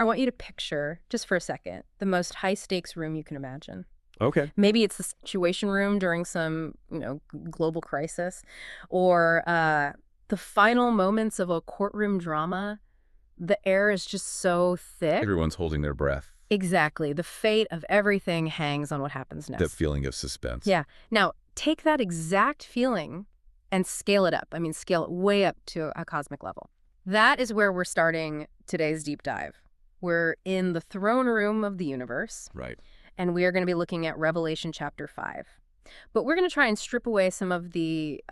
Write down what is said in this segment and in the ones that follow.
I want you to picture, just for a second, the most high-stakes room you can imagine. Okay. Maybe it's the Situation Room during some, global crisis, or the final moments of a courtroom drama. The air is just so thick. Everyone's holding their breath. Exactly. The fate of everything hangs on what happens That next. feeling of suspense. Yeah. Now, take that exact feeling and scale it up. I mean, scale it way up to a cosmic level. That is where we're starting today's deep dive. We're in the throne room of the universe, Right. and we are going to be looking at Revelation chapter 5. But we're going to try and strip away some of the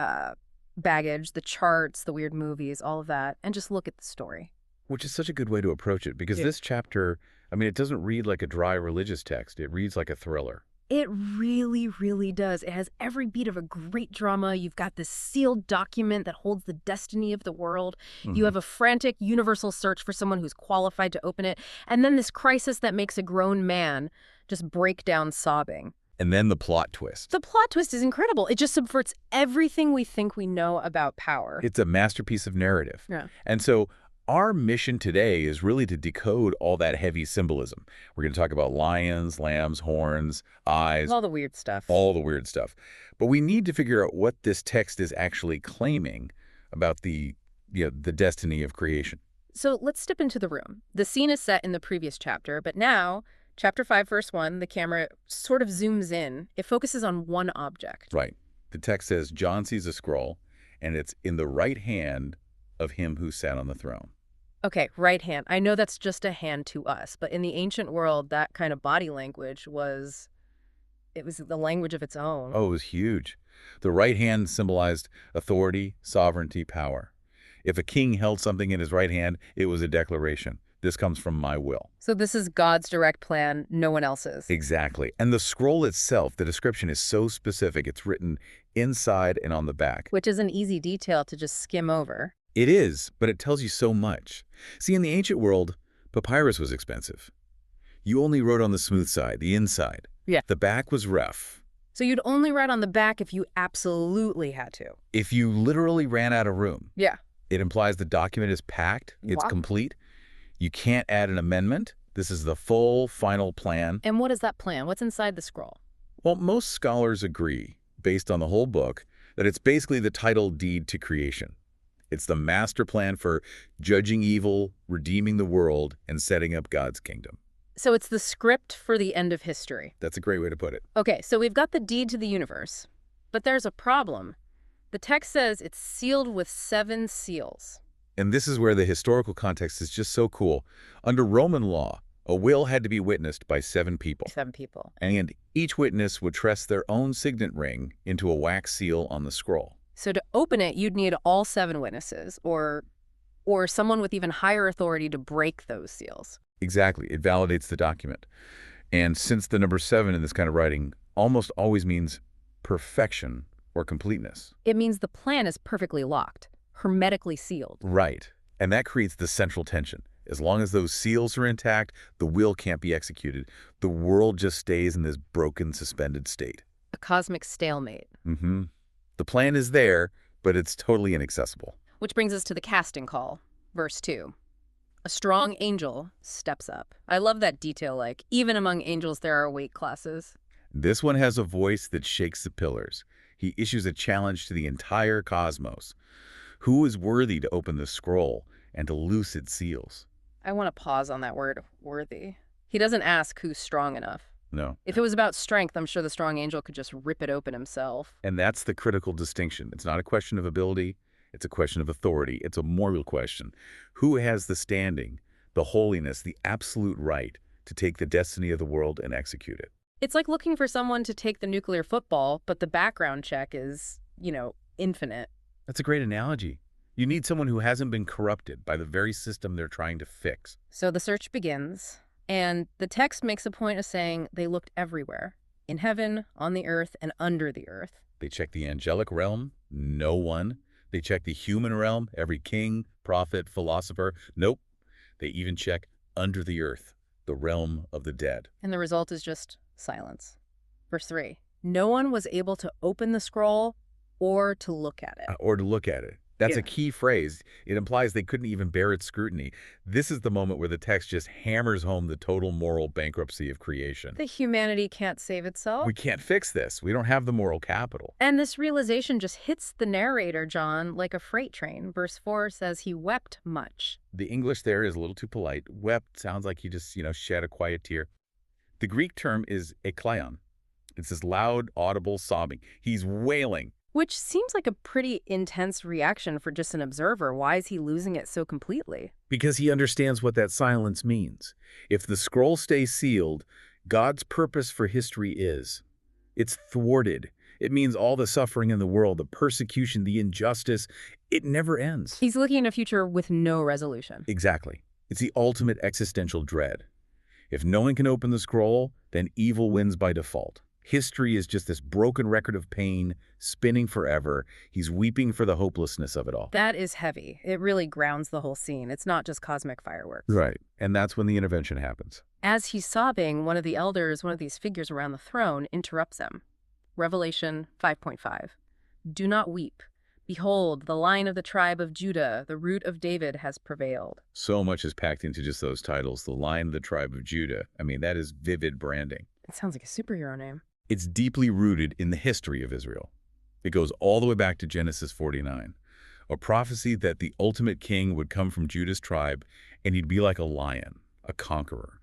baggage, the charts, the weird movies, all of that, and just look at the story. Which is such a good way to approach it, because Yeah. this chapter, I mean, it doesn't read like a dry religious text. It reads like a thriller. It really, really does. It has every beat of a great drama. You've got this sealed document that holds the destiny of the world. You have a frantic universal search for someone who's qualified to open it. And then this crisis that makes a grown man just break down sobbing. And then the plot twist. The plot twist is incredible. It just subverts everything we think we know about power. It's a masterpiece of narrative. Yeah. And so our mission today is really to decode all that heavy symbolism. We're going to talk about lions, lambs, horns, eyes, All the weird stuff. all the weird stuff. But we need to figure out what this text is actually claiming about the destiny of creation. So let's step into the room. The scene is set in the previous chapter, but now, chapter 5, verse 1, the camera sort of zooms in. It focuses on one object. Right. The text says, John sees a scroll, and it's in the right hand of him who sat on the throne. Okay, right hand. I know that's just a hand to us, but in the ancient world, that kind of body language was the language of its own. Oh, it was huge. The right hand symbolized authority, sovereignty, power. If a king held something in his right hand, it was a declaration. This comes from my will. So this is God's direct plan, no one else's. Exactly. And the scroll itself, the description is so specific. It's written inside and on the back. Which is an easy detail to just skim over. It is, but it tells you so much. See, in the ancient world, papyrus was expensive. You only wrote on the smooth side, the inside. Yeah. The back was rough. So you'd only write on the back if you absolutely had to. If you literally ran out of room, Yeah. it implies the document is packed, it's Wow. complete. You can't add an amendment. This is the full, final plan. And what is that plan? What's inside the scroll? Well, most scholars agree, based on the whole book, that it's basically the title deed to creation. It's the master plan for judging evil, redeeming the world, and setting up God's kingdom. So it's the script for the end of history. That's a great way to put it. Okay, so we've got the deed to the universe, but there's a problem. The text says it's sealed with 7 seals. And this is where the historical context is just so cool. Under Roman law, a will had to be witnessed by 7 people. 7 people. And each witness would trust their own signet ring into a wax seal on the scroll. So to open it, you'd need all 7 witnesses, or someone with even higher authority to break those seals. Exactly. It validates the document. And since the number 7 in this kind of writing almost always means perfection or completeness. It means the plan is perfectly locked, hermetically sealed. Right. And that creates the central tension. As long as those seals are intact, the will can't be executed. The world just stays in this broken, suspended state. A cosmic stalemate. Mm-hmm. The plan is there, but it's totally inaccessible. Which brings us to the casting call, verse 2. A strong angel steps up. I love that detail, like, even among angels there are weight classes. This one has a voice that shakes the pillars. He issues a challenge to the entire cosmos. Who is worthy to open the scroll and to loose its seals? I want to pause on that word, worthy. He doesn't ask who's strong enough. No. If it was about strength, I'm sure the strong angel could just rip it open himself. And that's the critical distinction. It's not a question of ability. It's a question of authority. It's a moral question. Who has the standing, the holiness, the absolute right to take the destiny of the world and execute it? It's like looking for someone to take the nuclear football, but the background check is, infinite. That's a great analogy. You need someone who hasn't been corrupted by the very system they're trying to fix. So the search begins, and the text makes a point of saying they looked everywhere, in heaven, on the earth, and under the earth. They check the angelic realm, no one. They check the human realm, every king, prophet, philosopher. Nope. They even check under the earth, the realm of the dead. And the result is just silence. Verse 3. No one was able to open the scroll or to look at it. Or to look at it. That's a Yeah. key phrase. It implies they couldn't even bear its scrutiny. This is the moment where the text just hammers home the total moral bankruptcy of creation. The humanity can't save itself. We can't fix this. We don't have the moral capital. And this realization just hits the narrator, John, like a freight train. Verse 4 says he wept much. The English there is a little too polite. Wept sounds like he just, shed a quiet tear. The Greek term is ekleion. It's this loud, audible sobbing. He's wailing. Which seems like a pretty intense reaction for just an observer. Why is he losing it so completely? Because he understands what that silence means. If the scroll stays sealed, God's purpose for history is. It's thwarted. It means all the suffering in the world, the persecution, the injustice, it never ends. He's looking at a future with no resolution. Exactly. It's the ultimate existential dread. If no one can open the scroll, then evil wins by default. History is just this broken record of pain, spinning forever. He's weeping for the hopelessness of it all. That is heavy. It really grounds the whole scene. It's not just cosmic fireworks. Right. And that's when the intervention happens. As he's sobbing, one of the elders, one of these figures around the throne, interrupts him. Revelation 5.5. Do not weep. Behold, the Lion of the tribe of Judah, the Root of David, has prevailed. So much is packed into just those titles. The Lion of the tribe of Judah. I mean, that is vivid branding. It sounds like a superhero name. It's deeply rooted in the history of Israel. It goes all the way back to Genesis 49, a prophecy that the ultimate king would come from Judah's tribe, and he'd be like a lion, a conqueror,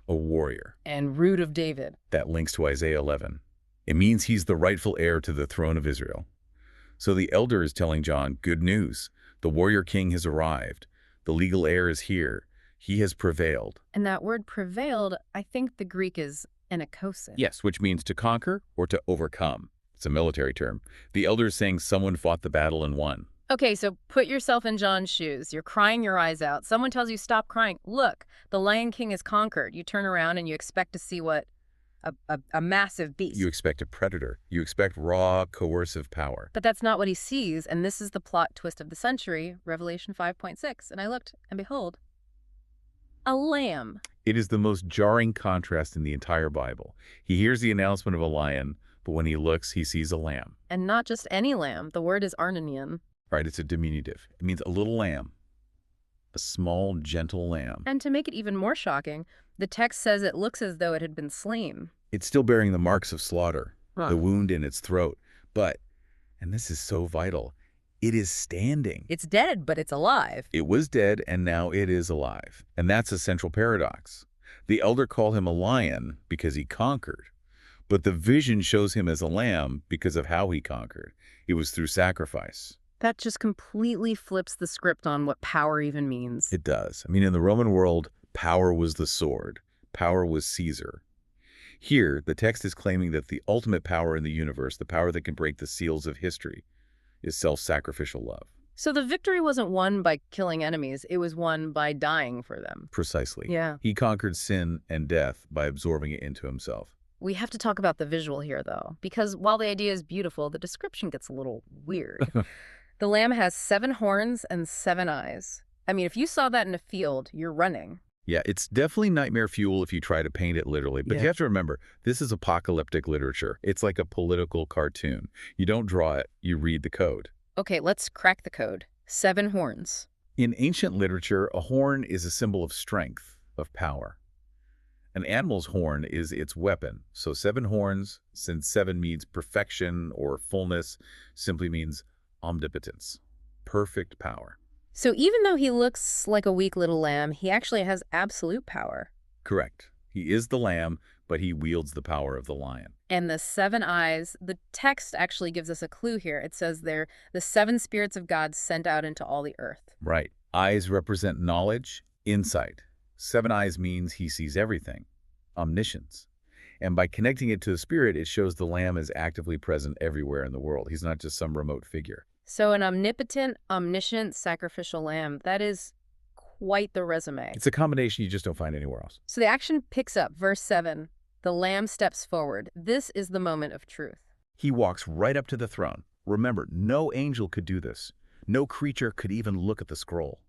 a warrior. And Root of David. That links to Isaiah 11. It means he's the rightful heir to the throne of Israel. So the elder is telling John, good news. The warrior king has arrived. The legal heir is here. He has prevailed. And that word prevailed, I think the Greek is enekosin. Yes, which means to conquer or to overcome. It's a military term. The elder is saying someone fought the battle and won. Okay, so put yourself in John's shoes. You're crying your eyes out. Someone tells you stop crying. Look, the Lion King is conquered. You turn around and you expect to see what? A massive beast. You expect a predator. You expect raw, coercive power. But that's not what he sees, and this is the plot twist of the century, Revelation 5.6. And I looked, and behold, a lamb. It is the most jarring contrast in the entire Bible. He hears the announcement of a lion, but when he looks, he sees a lamb. And not just any lamb. The word is arnonian. Right, it's a diminutive. It means a little lamb. A small, gentle lamb. And to make it even more shocking, the text says it looks as though it had been slain. It's still bearing the marks of slaughter, Huh. the wound in its throat. But, and this is so vital, it is standing. It's dead, but it's alive. It was dead, and now it is alive. And that's a central paradox. The elder called him a lion because he conquered. But the vision shows him as a lamb because of how he conquered. It was through sacrifice. That just completely flips the script on what power even means. It does. I mean, in the Roman world, power was the sword. Power was Caesar. Here, the text is claiming that the ultimate power in the universe, the power that can break the seals of history, is self-sacrificial love. So the victory wasn't won by killing enemies. It was won by dying for them. Precisely. Yeah. He conquered sin and death by absorbing it into himself. We have to talk about the visual here, though, because while the idea is beautiful, the description gets a little weird. The lamb has 7 horns and 7 eyes. I mean, if you saw that in a field, you're running. Yeah, it's definitely nightmare fuel if you try to paint it literally. But Yeah. you have to remember, this is apocalyptic literature. It's like a political cartoon. You don't draw it, you read the code. Okay, let's crack the code. 7 horns. In ancient literature, a horn is a symbol of strength, of power. An animal's horn is its weapon. So 7 horns, since 7 means perfection or fullness, simply means omnipotence, perfect power. So even though he looks like a weak little lamb, he actually has absolute power. Correct. He is the lamb, but he wields the power of the lion. And the 7 eyes, the text actually gives us a clue here. It says they're the 7 spirits of God sent out into all the earth. Right. Eyes represent knowledge, insight. 7 eyes means he sees everything, omniscience. And by connecting it to the spirit, it shows the lamb is actively present everywhere in the world. He's not just some remote figure. So an omnipotent, omniscient, sacrificial lamb, that is quite the resume. It's a combination you just don't find anywhere else. So the action picks up. Verse 7, the lamb steps forward. This is the moment of truth. He walks right up to the throne. Remember, no angel could do this. No creature could even look at the scroll.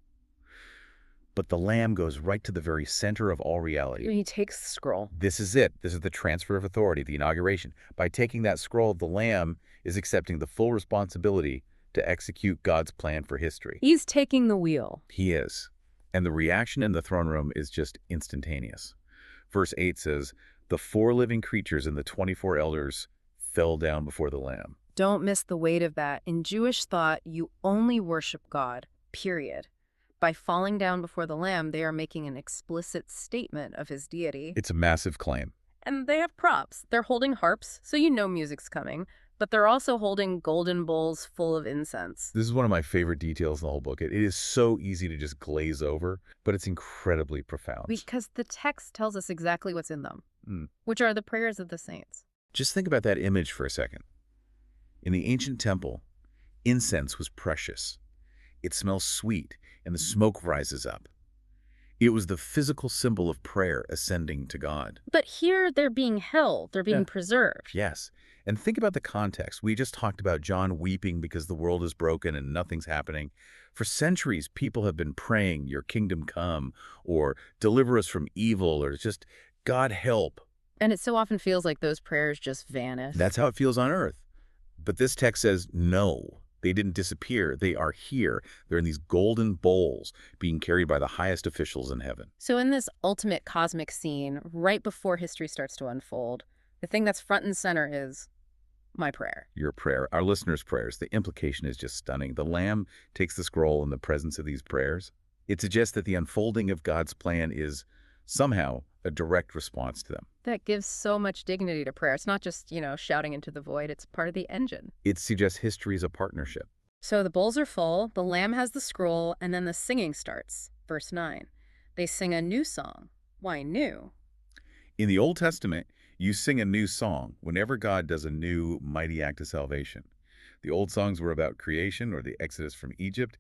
But the lamb goes right to the very center of all reality. He takes the scroll. This is it. This is the transfer of authority, the inauguration. By taking that scroll, the lamb is accepting the full responsibility to execute God's plan for history. He's taking the wheel. He is. And the reaction in the throne room is just instantaneous. Verse 8 says, "The 4 living creatures and the 24 elders fell down before the Lamb." Don't miss the weight of that. In Jewish thought, you only worship God, period. By falling down before the Lamb, they are making an explicit statement of his deity. It's a massive claim. And they have props. They're holding harps, so you know music's coming. But they're also holding golden bowls full of incense. This is one of my favorite details in the whole book. It is so easy to just glaze over, but it's incredibly profound. Because the text tells us exactly what's in them, Mm. which are the prayers of the saints. Just think about that image for a second. In the ancient temple, incense was precious. It smells sweet, and the smoke rises up. It was the physical symbol of prayer ascending to God. But here they're being held, they're being Yeah. preserved. Yes. And think about the context. We just talked about John weeping because the world is broken and nothing's happening. For centuries, people have been praying, "Your kingdom come," or "Deliver us from evil," or just, "God help." And it so often feels like those prayers just vanish. That's how it feels on earth. But this text says, no, they didn't disappear. They are here. They're in these golden bowls being carried by the highest officials in heaven. So in this ultimate cosmic scene, right before history starts to unfold, the thing that's front and center is my prayer. Your prayer, our listeners' prayers, the implication is just stunning. The Lamb takes the scroll in the presence of these prayers. It suggests that the unfolding of God's plan is somehow a direct response to them. That gives so much dignity to prayer. It's not just, shouting into the void. It's part of the engine. It suggests history is a partnership. So the bowls are full, the Lamb has the scroll, and then the singing starts. Verse 9. They sing a new song. Why new? In the Old Testament, you sing a new song whenever God does a new, mighty act of salvation. The old songs were about creation or the exodus from Egypt.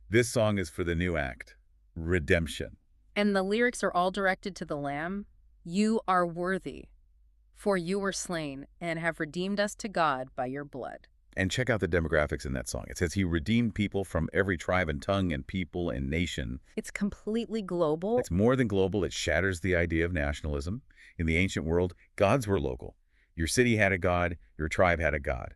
This song is for the new act, redemption. And the lyrics are all directed to the Lamb. You are worthy, for you were slain and have redeemed us to God by your blood. And check out the demographics in that song. It says he redeemed people from every tribe and tongue and people and nation. It's completely global. It's more than global. It shatters the idea of nationalism. In the ancient world, gods were local. Your city had a god, your tribe had a god.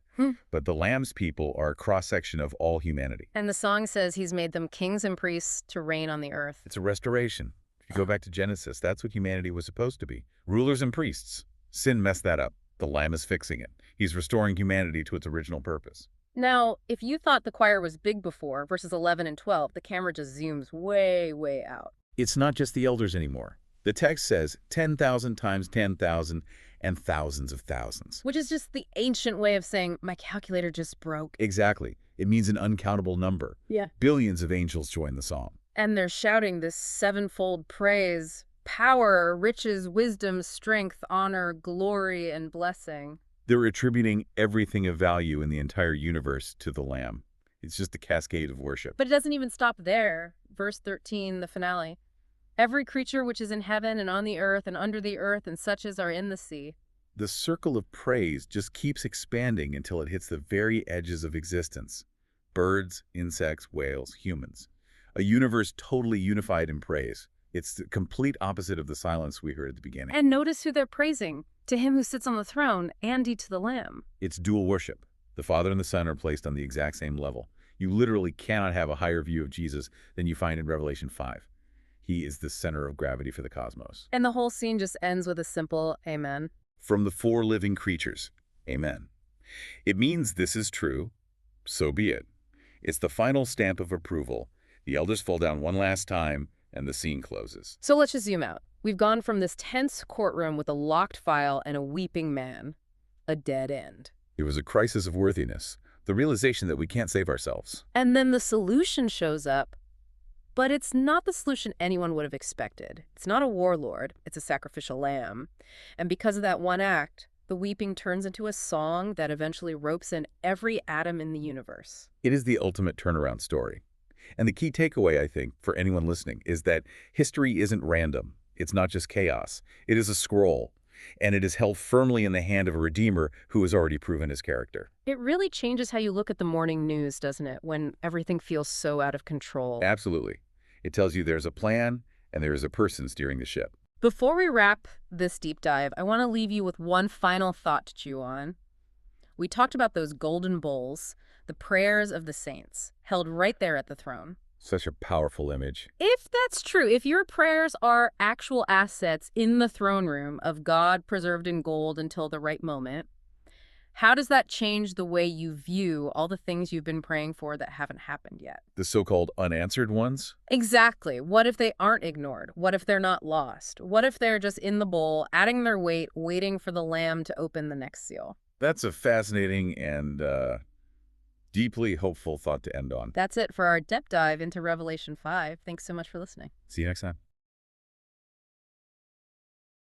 But the Lamb's people are a cross-section of all humanity. And the song says he's made them kings and priests to reign on the earth. It's a restoration. If you go back to Genesis, that's what humanity was supposed to be. Rulers and priests. Sin messed that up. The Lamb is fixing it. He's restoring humanity to its original purpose. Now, if you thought the choir was big before, verses 11 and 12, the camera just zooms way, way out. It's not just the elders anymore. The text says 10,000 times 10,000 and thousands of thousands. Which is just the ancient way of saying, my calculator just broke. Exactly. It means an uncountable number. Yeah. Billions of angels join the song. And they're shouting this sevenfold praise, power, riches, wisdom, strength, honor, glory, and blessing. They're attributing everything of value in the entire universe to the Lamb. It's just a cascade of worship. But it doesn't even stop there. Verse 13, the finale. Every creature which is in heaven and on the earth and under the earth and such as are in the sea. The circle of praise just keeps expanding until it hits the very edges of existence. Birds, insects, whales, humans. A universe totally unified in praise. It's the complete opposite of the silence we heard at the beginning. And notice who they're praising. To him who sits on the throne and to the Lamb. It's dual worship. The Father and the Son are placed on the exact same level. You literally cannot have a higher view of Jesus than you find in Revelation 5. He is the center of gravity for the cosmos. And the whole scene just ends with a simple amen. From the 4 living creatures, amen. It means this is true, so be it. It's the final stamp of approval. The elders fall down one last time, and the scene closes. So let's just zoom out. We've gone from this tense courtroom with a locked file and a weeping man. A dead end. It was a crisis of worthiness, the realization that we can't save ourselves. And then the solution shows up. But it's not the solution anyone would have expected. It's not a warlord, it's a sacrificial lamb. And because of that one act, the weeping turns into a song that eventually ropes in every atom in the universe. It is the ultimate turnaround story. And the key takeaway, I think, for anyone listening, is that history isn't random. It's not just chaos. It is a scroll, and it is held firmly in the hand of a Redeemer who has already proven his character. It really changes how you look at the morning news, doesn't it, when everything feels so out of control? Absolutely. It tells you there's a plan and there is a person steering the ship. Before we wrap this deep dive, I want to leave you with one final thought to chew on. We talked about those golden bowls, the prayers of the saints, held right there at the throne. Such a powerful image. If that's true, if your prayers are actual assets in the throne room of God preserved in gold until the right moment, how does that change the way you view all the things you've been praying for that haven't happened yet? The so-called unanswered ones? Exactly. What if they aren't ignored? What if they're not lost? What if they're just in the bowl, adding their weight, waiting for the lamb to open the next seal? That's a fascinating and deeply hopeful thought to end on. That's it for our depth dive into Revelation 5. Thanks so much for listening. See you next time.